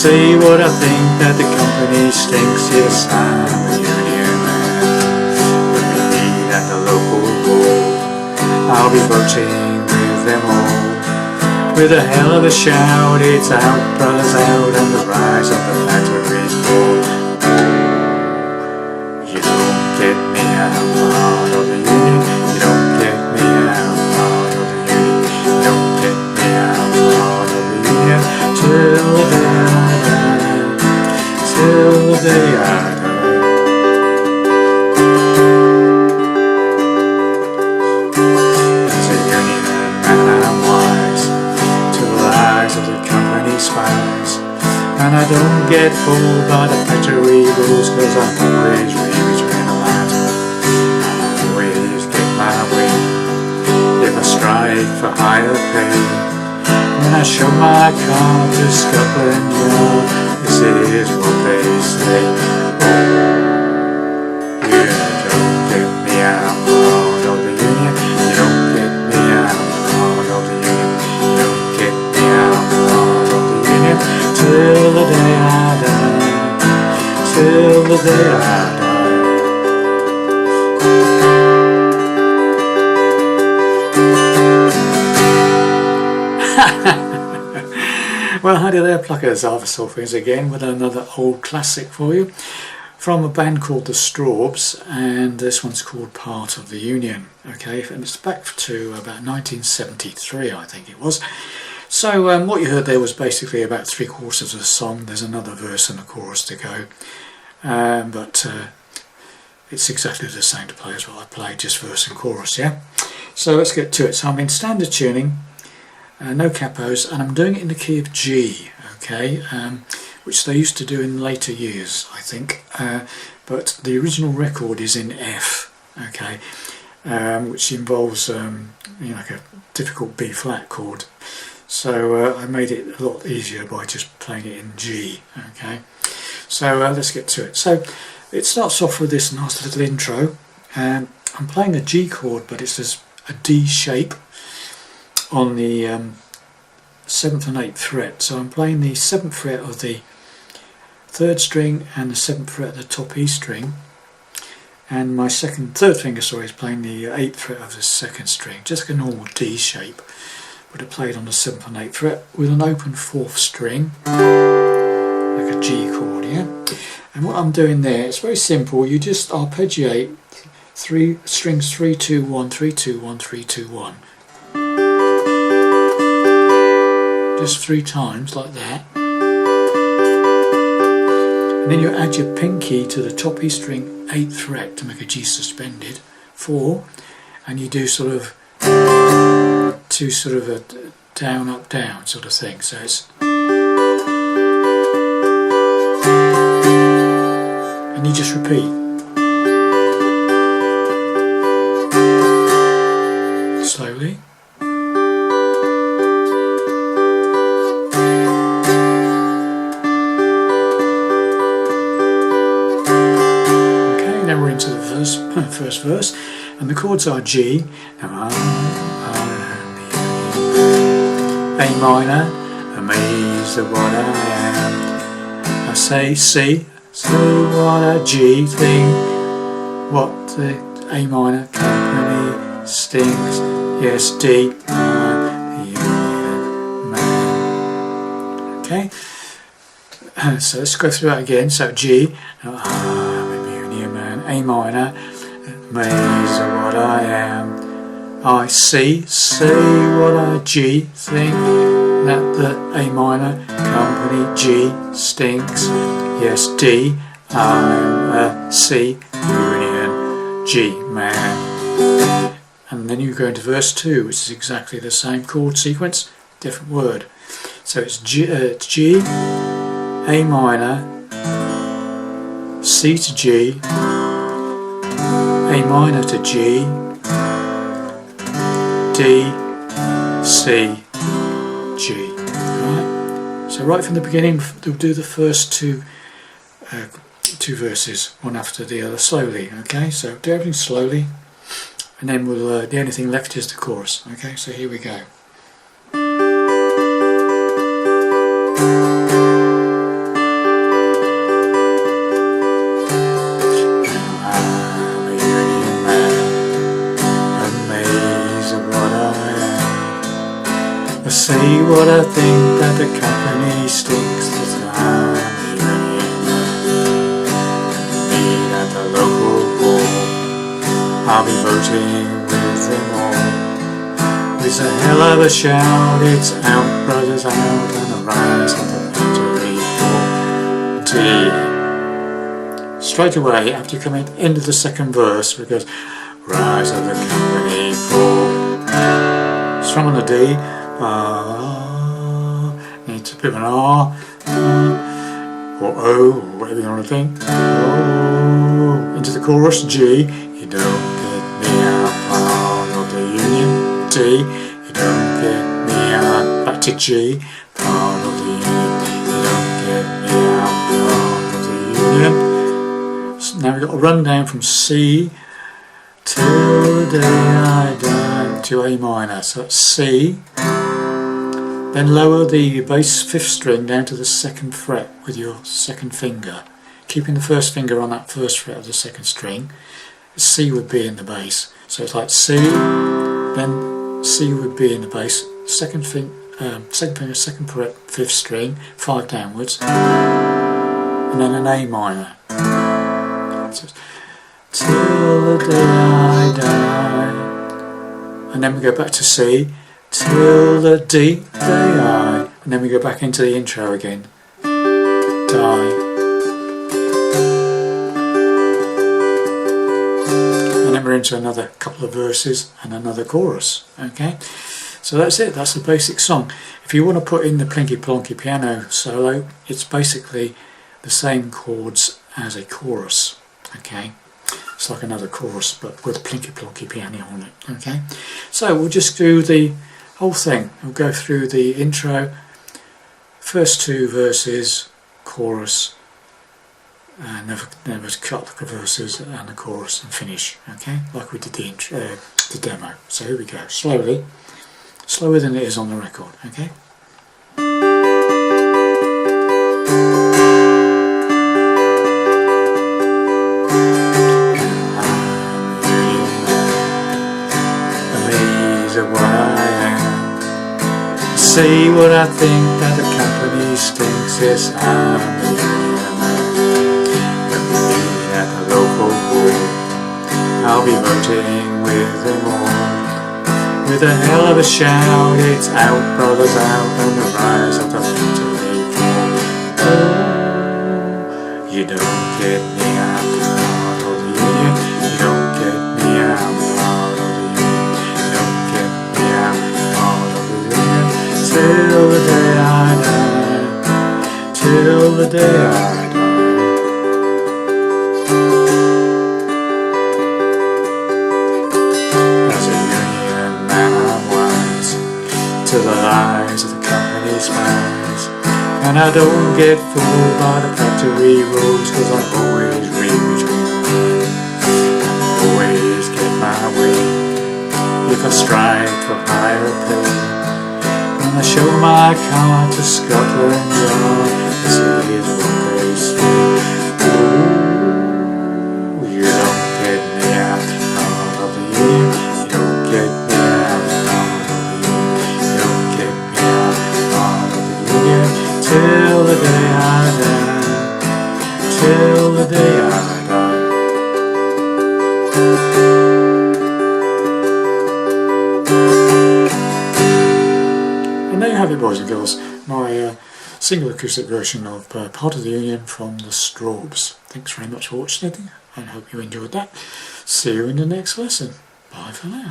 say what I think, that the company stinks. Yes, I'm a union man. When we meet at the local board, I'll be voting with them all. With a hell of a shout, it's out, brothers out, and the rise of the factories born. You don't get me out of the union. You don't get me out of the union. You don't get me out of the union till the day I die. Till the day I die. As a union man, I'm wise to the lies of the company spies, and I don't get fooled by the factory rules, cause I'm always read between the lines. I always get my way if I strive for higher pay. When I show my card to Scotland Yard, this is what they say. Oh, you don't get me out of the union. You don't get me out of the union. You don't get me out of the union till the day I die. Till the day I die. Well, hi there, pluckers. Arthur Solfings again with another old classic for you from a band called the Strawbs, and this one's called Part of the Union. Okay, and it's back to about 1973, I think it was. So what you heard there was basically about 3/4 of the song. There's another verse and a chorus to go, but it's exactly the same to play as what I played, just verse and chorus. Yeah. So let's get to it. So I'm in standard tuning. No capos, and I'm doing it in the key of G, okay, which they used to do in later years, I think, but the original record is in F, okay, which involves like a difficult B flat chord, so I made it a lot easier by just playing it in G, okay. So let's get to it. So it starts off with this nice little intro. I'm playing a G chord, but it's just a D shape on the 7th and 8th fret. So I'm playing the 7th fret of the 3rd string and the 7th fret of the top E string, and my third finger is playing the 8th fret of the 2nd string, just like a normal D shape, but it played on the 7th and 8th fret with an open 4th string, like a G chord, yeah. And what I'm doing there, it's very simple. You just arpeggiate strings 3 2 1 3 2 1 3 2 1. Just 3 times like that, and then you add your pinky to the top E string 8th fret to make a G suspended 4, and you do sort of two sort of a down up down sort of thing. So it's, and you just repeat slowly. Then we're into the first verse, and the chords are G, A minor, amazed at what I am. I say C, say what a G thing, what the A minor company stings. Yes, D, I'm the union man. Okay, so let's go through that again. So G, A minor, amazed at what I am. I C, say what I G think, that the A minor company G stinks. Yes, D, I'm a C union G man. And then you go into verse 2, which is exactly the same chord sequence, different word. So it's G, A minor, C to G, A minor to G, D, C, G. Right? So right from the beginning, we'll do the first two verses, one after the other, slowly. Okay, so do everything slowly, and then we'll. The only thing left is the chorus. Okay, so here we go. of a shout, it's out, brothers out, and the rise of the victory for D. Straight away, after you come into the second verse, it goes, rise of the company for. Strong on the D, needs a bit of an R, or O, or whatever you want to think. O, into the chorus, G, you don't get me out, part of the union. D, you don't get me out, back to G, part of the union. You don't get me out, part of the union. So now we've got a run down from C till the day I die to A minor. So that's C. Then lower the bass 5th string down to the 2nd fret with your 2nd finger, keeping the 1st finger on that 1st fret of the 2nd string. C would be in the bass. So it's like C, then C would be in the bass, 2nd finger, 2nd fret, 5th string, 5 downwards, and then an A minor. So till the day I die, and then we go back to C, till the D day I, and then we go back into the intro again, die, and then we're into another couple of verses and another chorus. Okay, so that's it, that's the basic song. If you want to put in the plinky plonky piano solo, it's basically the same chords as a chorus. Okay, it's like another chorus but with plinky plonky piano on it. Okay, so we'll just do the whole thing. We'll go through the intro, first 2 verses, chorus, and never cut the verses and the chorus and finish. Okay, like we did the demo. So here we go, slowly, slower than it is on the record. Okay. Say what I think that the company stinks. Yes, I'm a union man. When we meet at the local board, I'll be voting with them all. With a hell of a shout, it's out, brothers out, and the rise of the victory for. Oh, you don't get me out, part of the union. You don't get me out, part of the union. You don't get me out, part of the union. Till the day I die, till the day I die. As a union man I'm wise to the lies of the company's spies, and I don't get fooled by the factory rules, cause I always read between the lines, and always get my way if I strive for higher pay. When I show my card to Scotland Yard, this is what they say. Ooh, you don't get me out, part of the union. You don't get me out, part of the union. You don't get me out, part of the union. Till the day I die, till the day I die. And there you have it, boys and girls, my single acoustic version of Part of the Union from the Strawbs. Thanks very much for watching it, and I hope you enjoyed that. See you in the next lesson. Bye for now.